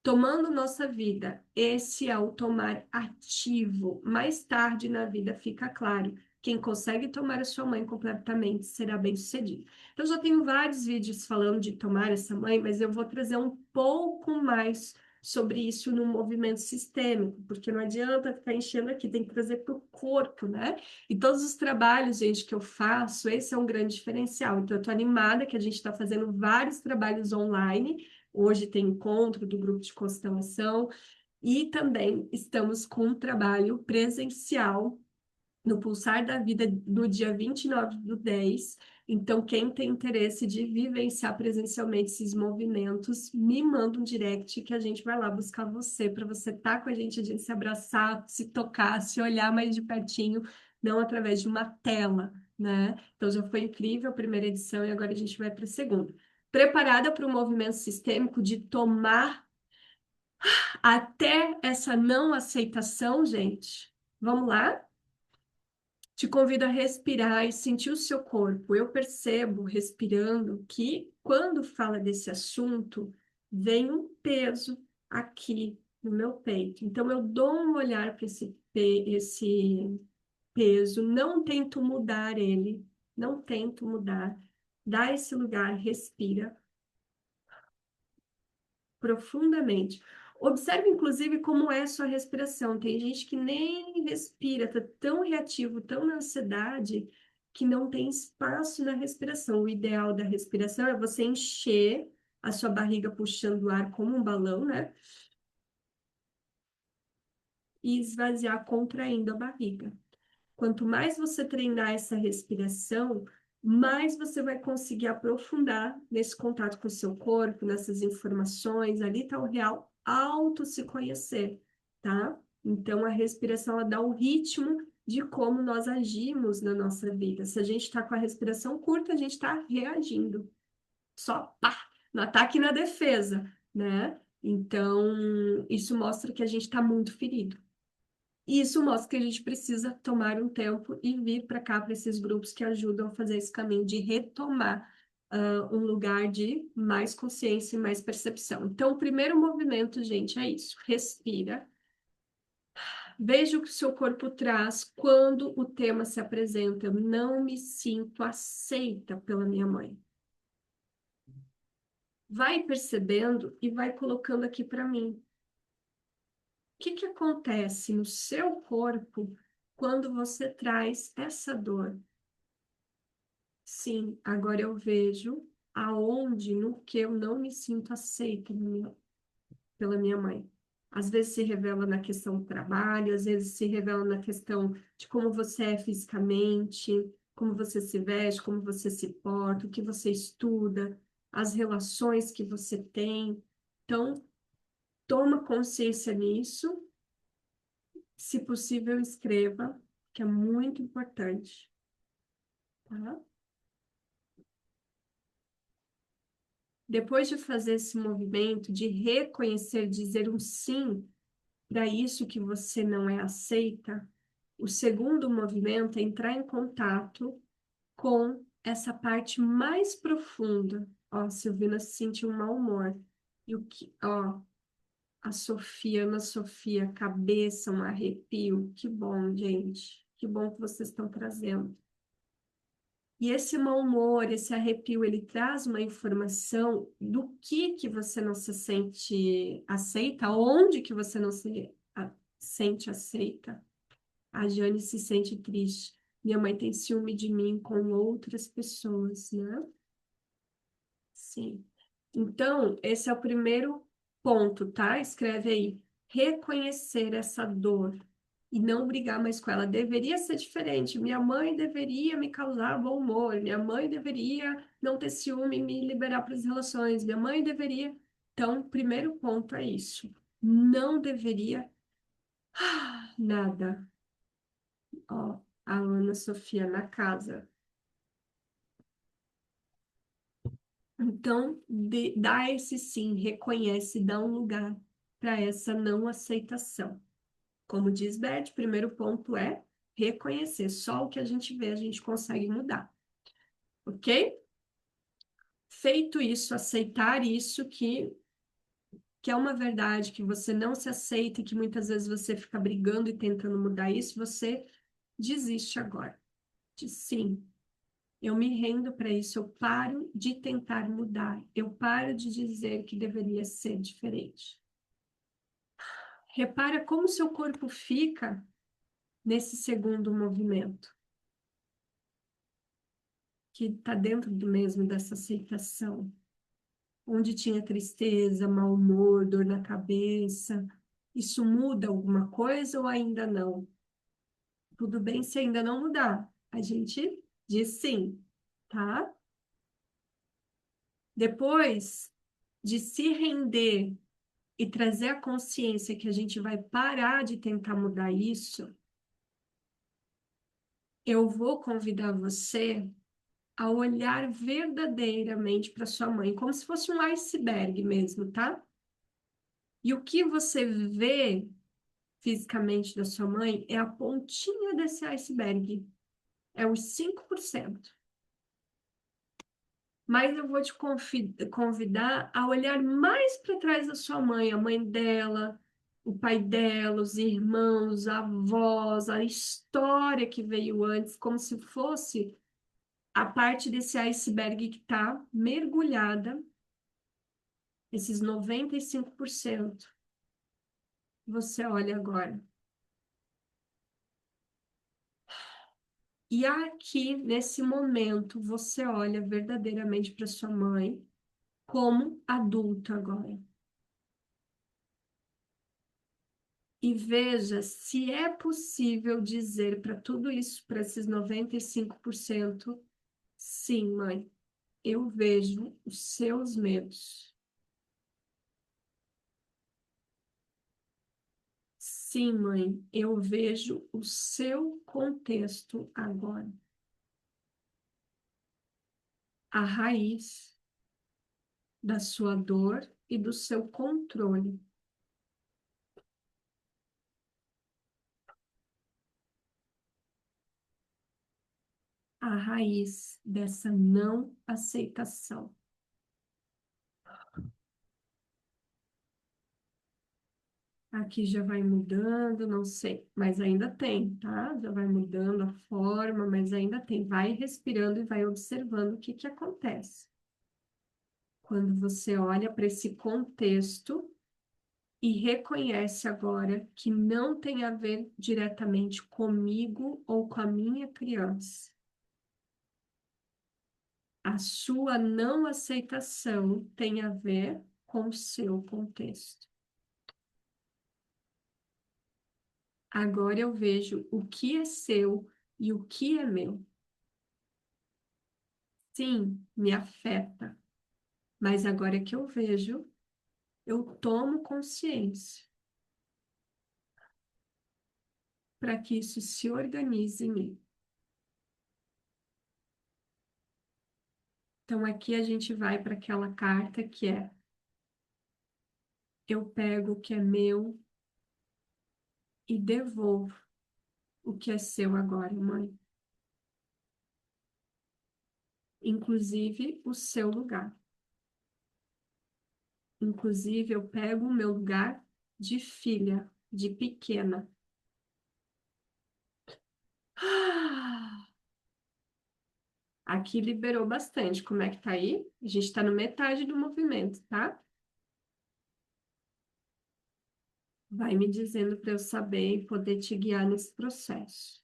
tomando nossa vida. Esse é o tomar ativo. Mais tarde na vida fica claro. Quem consegue tomar a sua mãe completamente será bem-sucedido. Então, já tenho vários vídeos falando de tomar essa mãe, mas eu vou trazer um pouco mais sobre isso no movimento sistêmico, porque não adianta ficar enchendo aqui, tem que trazer para o corpo, né? E todos os trabalhos, gente, que eu faço, esse é um grande diferencial. Então, eu estou animada que a gente está fazendo vários trabalhos online. Hoje tem encontro do grupo de constelação e também estamos com um trabalho presencial no Pulsar da Vida do dia 29/10. Então, quem tem interesse de vivenciar presencialmente esses movimentos, me manda um direct que a gente vai lá buscar você, para você estar com a gente se abraçar, se tocar, se olhar mais de pertinho, não através de uma tela, né? Então, já foi incrível a primeira edição e agora a gente vai para a segunda. Preparada para o movimento sistêmico de tomar até essa não aceitação, gente? Vamos lá? Te convido a respirar e sentir o seu corpo. Eu percebo, respirando, que quando fala desse assunto, vem um peso aqui no meu peito. Então, eu dou um olhar para esse peso, não tento mudar ele, não tento mudar. Dá esse lugar, respira profundamente. Observe, inclusive, como é a sua respiração. Tem gente que nem respira, está tão reativo, tão na ansiedade, que não tem espaço na respiração. O ideal da respiração é você encher a sua barriga puxando o ar como um balão, né? E esvaziar contraindo a barriga. Quanto mais você treinar essa respiração, mais você vai conseguir aprofundar nesse contato com o seu corpo, nessas informações. Ali está o real auto se conhecer, tá? Então, a respiração ela dá o ritmo de como nós agimos na nossa vida. Se a gente está com a respiração curta, a gente está reagindo. Só pá, no ataque e na defesa, né? Então, isso mostra que a gente está muito ferido. E isso mostra que a gente precisa tomar um tempo e vir para cá, para esses grupos que ajudam a fazer esse caminho de retomar um lugar de mais consciência e mais percepção. Então, o primeiro movimento, gente, é isso. Respira. Veja o que o seu corpo traz quando o tema se apresenta. Eu não me sinto aceita pela minha mãe. Vai percebendo e vai colocando aqui para mim. O que que acontece no seu corpo quando você traz essa dor? Sim, agora eu vejo aonde, no que eu não me sinto aceita pela minha mãe. Às vezes se revela na questão do trabalho, às vezes se revela na questão de como você é fisicamente, como você se veste, como você se porta, o que você estuda, as relações que você tem. Então, toma consciência nisso, se possível, escreva, que é muito importante, tá? Depois de fazer esse movimento de reconhecer, dizer um sim para isso que você não é aceita, o segundo movimento é entrar em contato com essa parte mais profunda. Ó, Silvina sentiu um mau humor. E o que, ó, a Sofia, Ana Sofia, cabeça, um arrepio. Que bom, gente. Que bom que vocês estão trazendo. E esse mau humor, esse arrepio, ele traz uma informação do que você não se sente aceita, onde que você não se sente aceita. A Jane se sente triste. Minha mãe tem ciúme de mim com outras pessoas, né? Sim. Então, esse é o primeiro ponto, tá? Escreve aí. Reconhecer essa dor e não brigar mais com ela. Deveria ser diferente. Minha mãe deveria me causar bom humor. Minha mãe deveria não ter ciúme e me liberar para as relações. Minha mãe deveria. Então, primeiro ponto é isso. Não deveria nada. Ó, a Ana Sofia na casa. Então, dá esse sim, reconhece, dá um lugar para essa não aceitação. Como diz Beth, primeiro ponto é reconhecer. Só o que a gente vê, a gente consegue mudar. Ok? Feito isso, aceitar isso que é uma verdade, que você não se aceita e que muitas vezes você fica brigando e tentando mudar isso, você desiste agora. Diz sim. Eu me rendo para isso, eu paro de tentar mudar, eu paro de dizer que deveria ser diferente. Repara como seu corpo fica nesse segundo movimento, que está dentro do mesmo dessa aceitação, onde tinha tristeza, mau humor, dor na cabeça. Isso muda alguma coisa ou ainda não? Tudo bem se ainda não mudar. A gente diz sim, tá? Depois de se render e trazer a consciência que a gente vai parar de tentar mudar isso, eu vou convidar você a olhar verdadeiramente para sua mãe, como se fosse um iceberg mesmo, tá? E o que você vê fisicamente da sua mãe é a pontinha desse iceberg, é os 5%. Mas eu vou te convidar a olhar mais para trás da sua mãe, a mãe dela, o pai dela, os irmãos, a avós, a história que veio antes, como se fosse a parte desse iceberg que está mergulhada, esses 95%. Você olha agora. E aqui, nesse momento, você olha verdadeiramente para sua mãe como adulto agora. E veja se é possível dizer para tudo isso, para esses 95%, sim, mãe, eu vejo os seus medos. Sim, mãe, eu vejo o seu contexto agora. A raiz da sua dor e do seu controle. A raiz dessa não aceitação. Aqui já vai mudando, não sei, mas ainda tem, tá? Já vai mudando a forma, mas ainda tem. Vai respirando e vai observando o que que acontece. Quando você olha para esse contexto e reconhece agora que não tem a ver diretamente comigo ou com a minha criança. A sua não aceitação tem a ver com o seu contexto. Agora eu vejo o que é seu e o que é meu. Sim, me afeta, mas agora que eu vejo, eu tomo consciência para que isso se organize em mim. Então aqui a gente vai para aquela carta que é: eu pego o que é meu e devolvo o que é seu agora, mãe. Inclusive o seu lugar. Inclusive eu pego o meu lugar de filha, de pequena. Aqui liberou bastante. Como é que tá aí? A gente tá no metade do movimento, tá? Vai me dizendo para eu saber e poder te guiar nesse processo.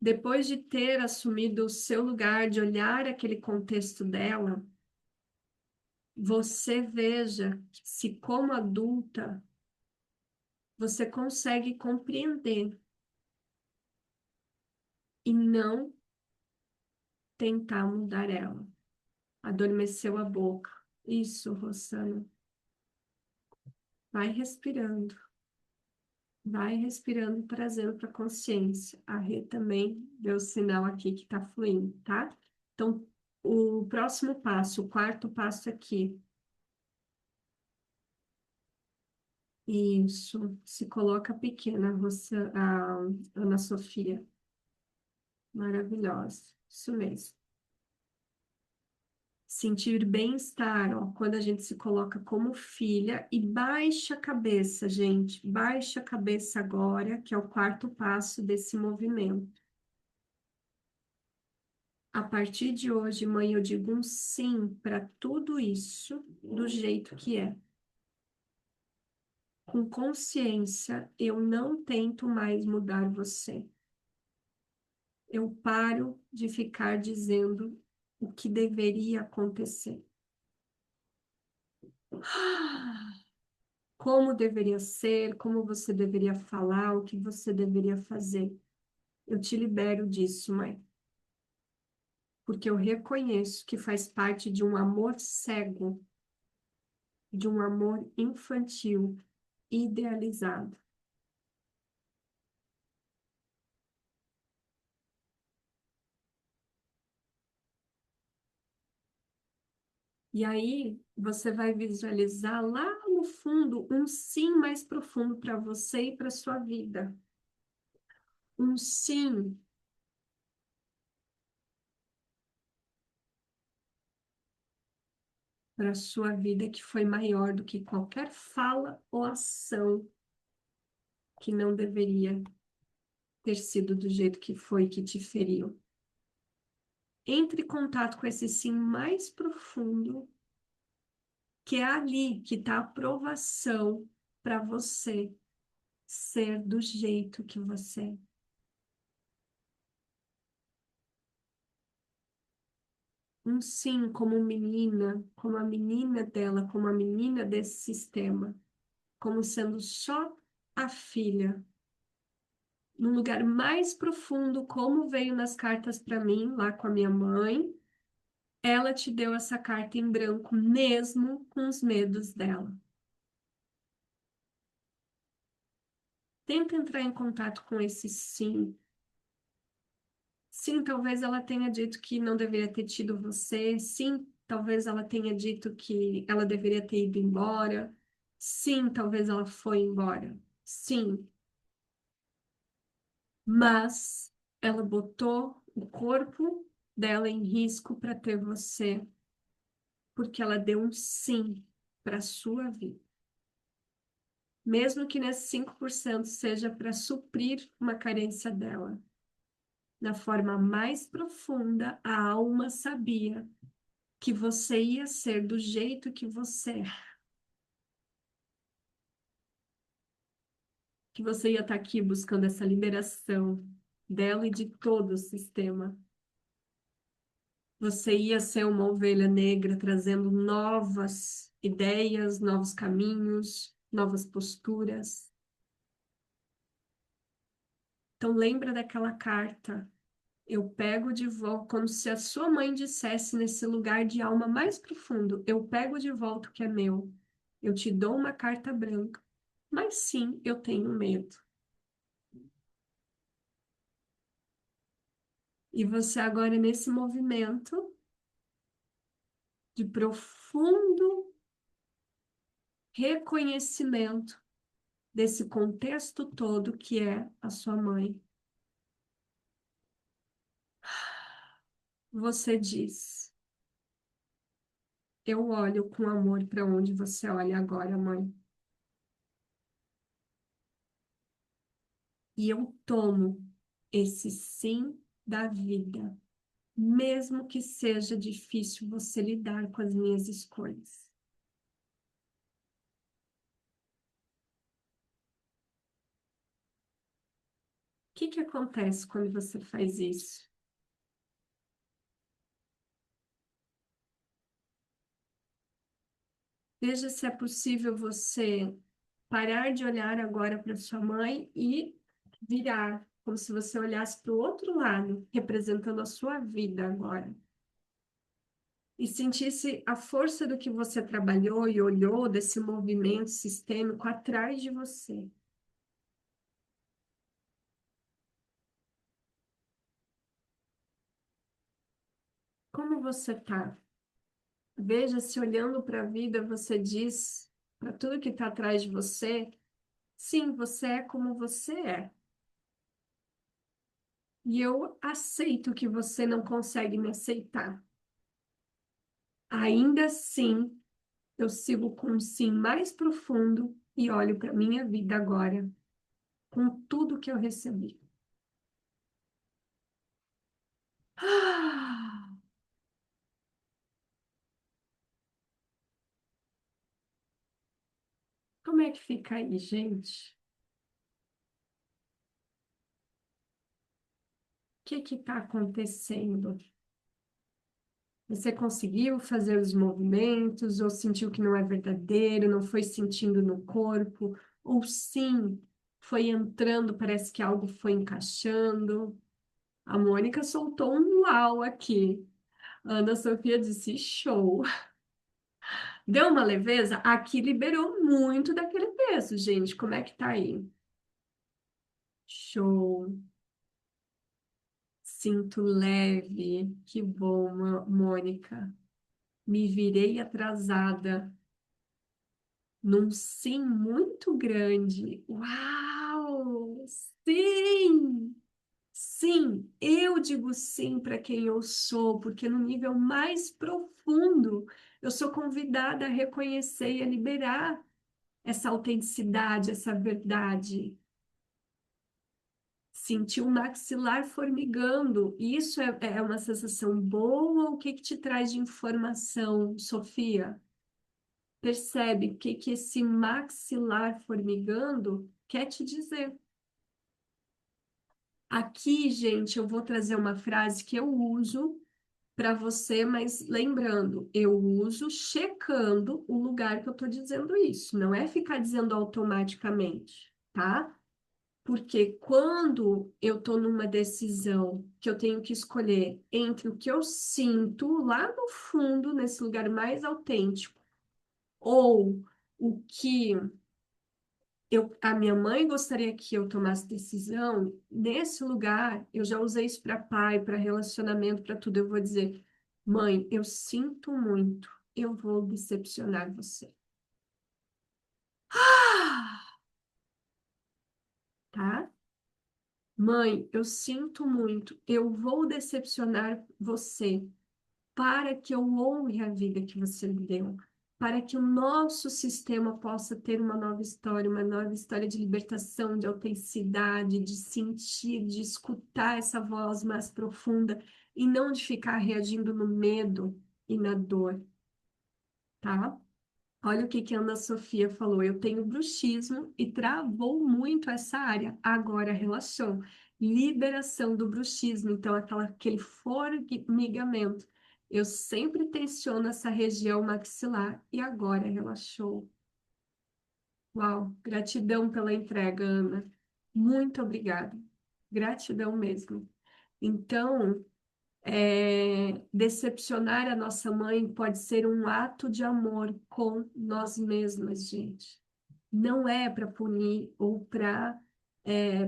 Depois de ter assumido o seu lugar, de olhar aquele contexto dela, você veja se, como adulta, você consegue compreender e não tentar mudar ela. Adormeceu a boca. Isso, Rosana. Vai respirando. Vai respirando, trazendo para a consciência. A Rê também deu sinal aqui que está fluindo, tá? Então, o próximo passo, o quarto passo aqui. Isso. Se coloca pequena, a Ana Sofia. Maravilhosa. Isso mesmo. Sentir bem-estar, ó, quando a gente se coloca como filha e baixa a cabeça, gente. Baixa a cabeça agora, que é o quarto passo desse movimento. A partir de hoje, mãe, eu digo um sim para tudo isso do jeito que é. Com consciência, eu não tento mais mudar você. Eu paro de ficar dizendo o que deveria acontecer. Como deveria ser, como você deveria falar, o que você deveria fazer. Eu te libero disso, mãe. Porque eu reconheço que faz parte de um amor cego, de um amor infantil, idealizado. E aí você vai visualizar lá no fundo um sim mais profundo para você e para sua vida. Um sim para sua vida que foi maior do que qualquer fala ou ação que não deveria ter sido do jeito que foi que te feriu. Entre em contato com esse sim mais profundo, que é ali que está a aprovação para você ser do jeito que você é. Um sim como menina, como a menina dela, como a menina desse sistema, como sendo só a filha. No lugar mais profundo, como veio nas cartas para mim, lá com a minha mãe, ela te deu essa carta em branco, mesmo com os medos dela. Tenta entrar em contato com esse sim. Sim, talvez ela tenha dito que não deveria ter tido você. Sim, talvez ela tenha dito que ela deveria ter ido embora. Sim, talvez ela foi embora. Sim, mas ela botou o corpo dela em risco para ter você, porque ela deu um sim para sua vida. Mesmo que nesses 5% seja para suprir uma carência dela. Na forma mais profunda, a alma sabia que você ia ser do jeito que você é, que você ia estar aqui buscando essa liberação dela e de todo o sistema. Você ia ser uma ovelha negra trazendo novas ideias, novos caminhos, novas posturas. Então lembra daquela carta. Eu pego de volta, como se a sua mãe dissesse nesse lugar de alma mais profundo, eu pego de volta o que é meu. Eu te dou uma carta branca. Mas sim, eu tenho medo. E você agora nesse movimento de profundo reconhecimento desse contexto todo que é a sua mãe. Você diz: eu olho com amor para onde você olha agora, mãe. E eu tomo esse sim da vida, mesmo que seja difícil você lidar com as minhas escolhas. que acontece quando você faz isso? Veja se é possível você parar de olhar agora para sua mãe e virar, como se você olhasse para o outro lado, representando a sua vida agora. E sentisse a força do que você trabalhou e olhou desse movimento sistêmico atrás de você. Como você está? Veja se olhando para a vida você diz para tudo que está atrás de você, sim, você é como você é. E eu aceito que você não consegue me aceitar. Ainda assim, eu sigo com um sim mais profundo e olho para minha vida agora, com tudo que eu recebi. Ah, como é que fica aí, gente? O que está acontecendo? Você conseguiu fazer os movimentos, ou sentiu que não é verdadeiro, não foi sentindo no corpo, ou sim, foi entrando, parece que algo foi encaixando. A Mônica soltou um uau aqui. A Ana Sofia disse: show. Deu uma leveza? Aqui liberou muito daquele peso, gente. Como é que tá aí? Show. Sinto leve. Que bom, Mônica. Me virei atrasada num sim muito grande. Uau! Sim! Sim, eu digo sim para quem eu sou, porque no nível mais profundo eu sou convidada a reconhecer e a liberar essa autenticidade, essa verdade. Sentir o maxilar formigando, isso é uma sensação boa? O que que te traz de informação, Sofia? Percebe o que que esse maxilar formigando quer te dizer? Aqui, gente, eu vou trazer uma frase que eu uso para você, mas lembrando, eu uso checando o lugar que eu estou dizendo isso, não é ficar dizendo automaticamente, tá? Porque quando eu estou numa decisão que eu tenho que escolher entre o que eu sinto lá no fundo, nesse lugar mais autêntico, ou o que a minha mãe gostaria que eu tomasse decisão, nesse lugar, eu já usei isso para pai, para relacionamento, para tudo. Eu vou dizer, mãe, eu sinto muito, eu vou decepcionar você. Ah! Tá? Mãe, eu sinto muito, eu vou decepcionar você para que eu honre a vida que você me deu, para que o nosso sistema possa ter uma nova história de libertação, de autenticidade, de sentir, de escutar essa voz mais profunda e não de ficar reagindo no medo e na dor, tá? Olha o que que a Ana Sofia falou. Eu tenho bruxismo e travou muito essa área. Agora relaxou. Liberação do bruxismo. Então, aquele formigamento. Eu sempre tensiono essa região maxilar e agora relaxou. Uau, gratidão pela entrega, Ana. Muito obrigada. Gratidão mesmo. Então, decepcionar a nossa mãe pode ser um ato de amor com nós mesmas, gente. Não é para punir ou para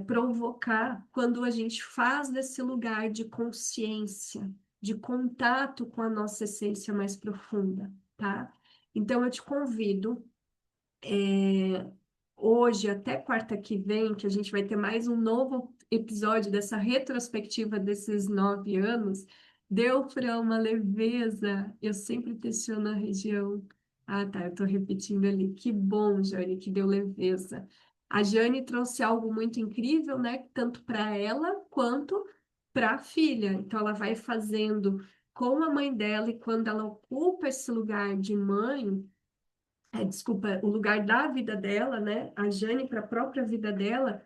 provocar quando a gente faz desse lugar de consciência, de contato com a nossa essência mais profunda, tá? Então eu te convido hoje até quarta que vem, que a gente vai ter mais um novo episódio dessa retrospectiva desses 9 anos, deu para uma leveza. Eu sempre tensiono a região. Ah, tá, eu tô repetindo ali. Que bom, Jane, que deu leveza. A Jane trouxe algo muito incrível, né? Tanto para ela quanto para a filha. Então, ela vai fazendo com a mãe dela, e quando ela ocupa esse lugar de mãe, desculpa, o lugar da vida dela, né? A Jane para a própria vida dela,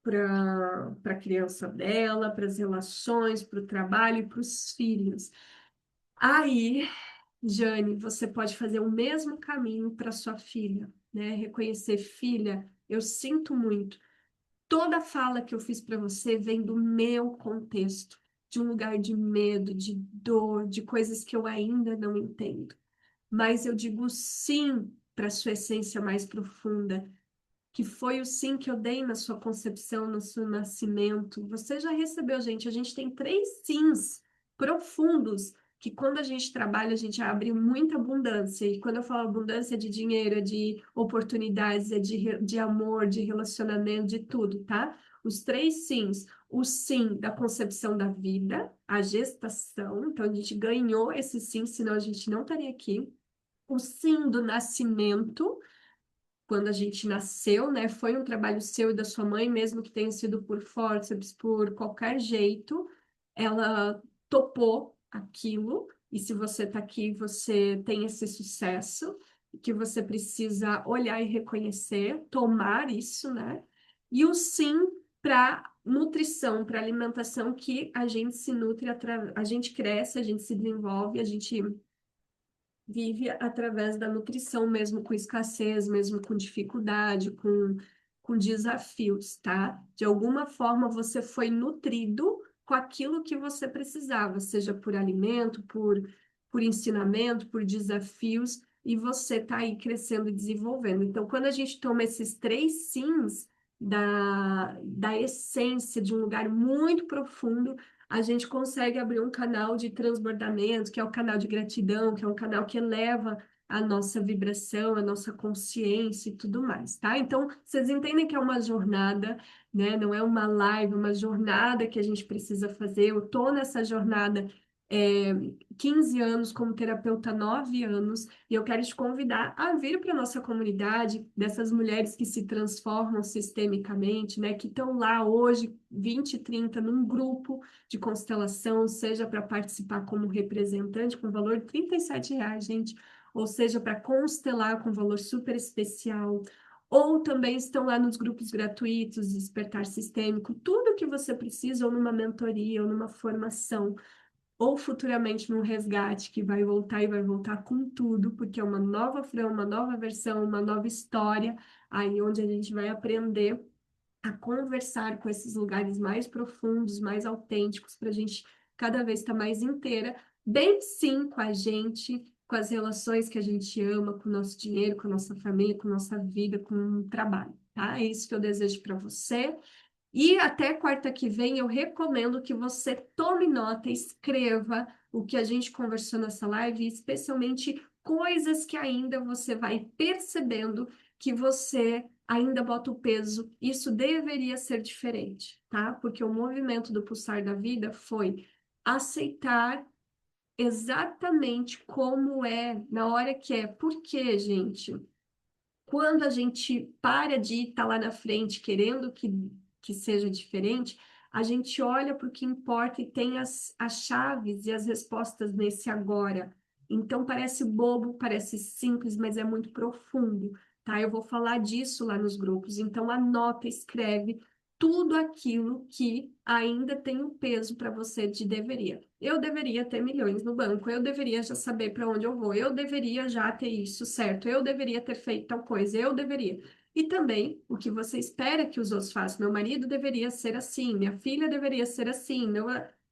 para a criança dela, para as relações, para o trabalho e para os filhos. Aí, Jane, você pode fazer o mesmo caminho para sua filha, né? Reconhecer, filha, eu sinto muito. Toda fala que eu fiz para você vem do meu contexto, de um lugar de medo, de dor, de coisas que eu ainda não entendo. Mas eu digo sim para sua essência mais profunda, que foi o sim que eu dei na sua concepção, no seu nascimento. Você já recebeu, gente? A gente tem três sims profundos que quando a gente trabalha, a gente abre muita abundância. E quando eu falo abundância é de dinheiro, é de oportunidades, é de amor, de relacionamento, de tudo, tá? Os três sims. O sim da concepção da vida, a gestação. Então, a gente ganhou esse sim, senão a gente não estaria aqui. O sim do nascimento, quando a gente nasceu, né? Foi um trabalho seu e da sua mãe, mesmo que tenha sido por fórceps, por qualquer jeito, ela topou aquilo. E se você está aqui, você tem esse sucesso, que você precisa olhar e reconhecer, tomar isso, né? E o sim para nutrição, para alimentação, que a gente se nutre, a gente cresce, a gente se desenvolve, a gente vive através da nutrição, mesmo com escassez, mesmo com dificuldade, com desafios, tá? De alguma forma você foi nutrido com aquilo que você precisava, seja por alimento, por ensinamento, por desafios, e você está aí crescendo e desenvolvendo. Então, quando a gente toma esses três sims da essência de um lugar muito profundo, a gente consegue abrir um canal de transbordamento, que é o canal de gratidão, que é um canal que eleva a nossa vibração, a nossa consciência e tudo mais, tá? Então, vocês entendem que é uma jornada, né? Não é uma live, uma jornada que a gente precisa fazer. Eu tô nessa jornada 15 anos como terapeuta, 9 anos, e eu quero te convidar a vir para a nossa comunidade dessas mulheres que se transformam sistemicamente, né? Que estão lá hoje, 20, 30, num grupo de constelação, seja para participar como representante com valor de R$ 37, gente, ou seja, para constelar com valor super especial, ou também estão lá nos grupos gratuitos, Despertar Sistêmico, tudo que você precisa, ou numa mentoria, ou numa formação, ou futuramente num resgate que vai voltar e vai voltar com tudo, porque é uma nova Fran, uma nova versão, uma nova história, aí onde a gente vai aprender a conversar com esses lugares mais profundos, mais autênticos, para a gente cada vez estar mais inteira, bem sim com a gente, com as relações que a gente ama, com o nosso dinheiro, com a nossa família, com a nossa vida, com o trabalho, tá? É isso que eu desejo para você. E até quarta que vem eu recomendo que você tome nota, escreva o que a gente conversou nessa live, especialmente coisas que ainda você vai percebendo que você ainda bota o peso. Isso deveria ser diferente, tá? Porque o movimento do pulsar da vida foi aceitar exatamente como é, na hora que é. Por quê, gente? Quando a gente para de estar lá na frente querendo que seja diferente, a gente olha para o que importa e tem as chaves e as respostas nesse agora. Então parece bobo, parece simples, mas é muito profundo, tá? Eu vou falar disso lá nos grupos. Então anota, escreve tudo aquilo que ainda tem um peso para você de deveria. Eu deveria ter milhões no banco, eu deveria já saber para onde eu vou, eu deveria já ter isso certo, eu deveria ter feito tal coisa, eu deveria. E também o que você espera que os outros façam. Meu marido deveria ser assim, minha filha deveria ser assim,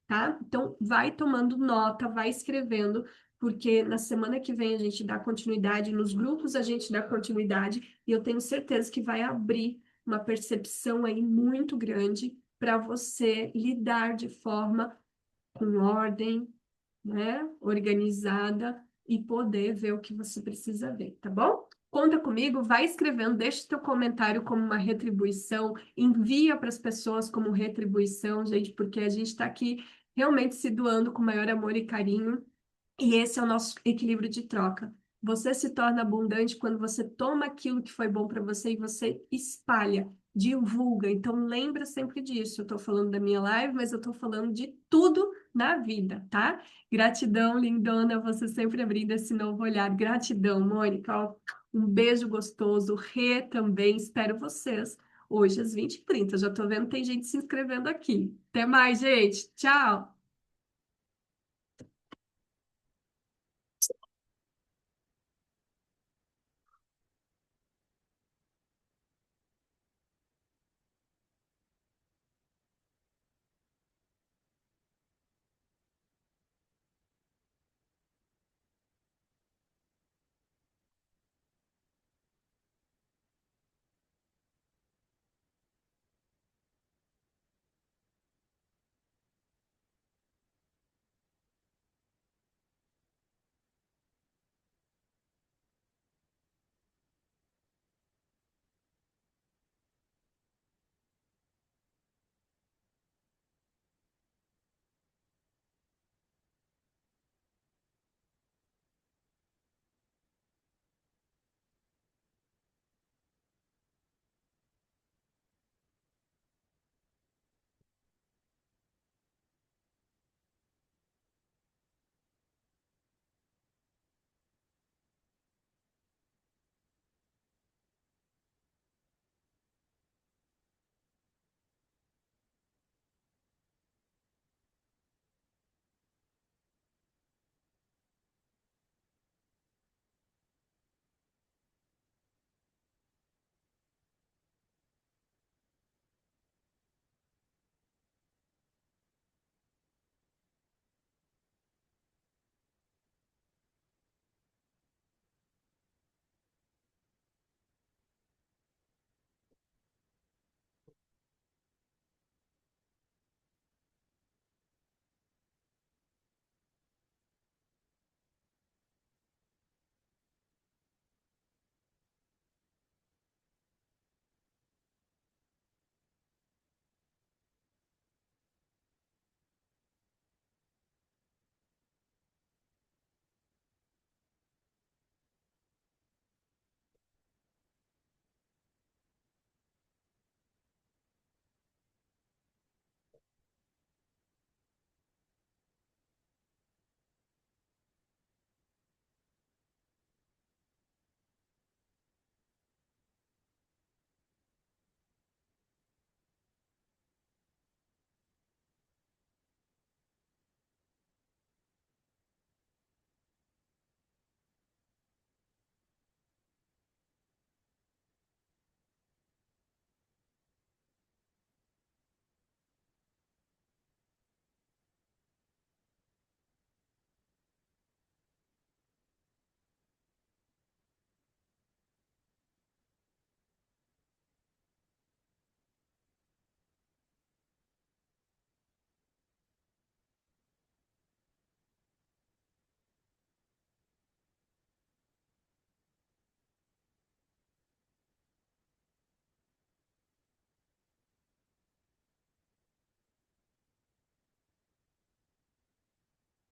tá? Então vai tomando nota, vai escrevendo, porque na semana que vem a gente dá continuidade, nos grupos a gente dá continuidade, e eu tenho certeza que vai abrir uma percepção aí muito grande para você lidar de forma com ordem, né, organizada e poder ver o que você precisa ver, tá bom? Conta comigo, vai escrevendo, deixa teu comentário como uma retribuição, envia para as pessoas como retribuição, gente, porque a gente está aqui realmente se doando com maior amor e carinho, e esse é o nosso equilíbrio de troca. Você se torna abundante quando você toma aquilo que foi bom para você e você espalha, divulga. Então, lembra sempre disso. Eu estou falando da minha live, mas eu estou falando de tudo na vida, tá? Gratidão, lindona, você sempre abrindo esse novo olhar. Gratidão, Mônica. Ó, um beijo gostoso. Rê também. Espero vocês hoje às 20h30. Já tô vendo que tem gente se inscrevendo aqui. Até mais, gente. Tchau!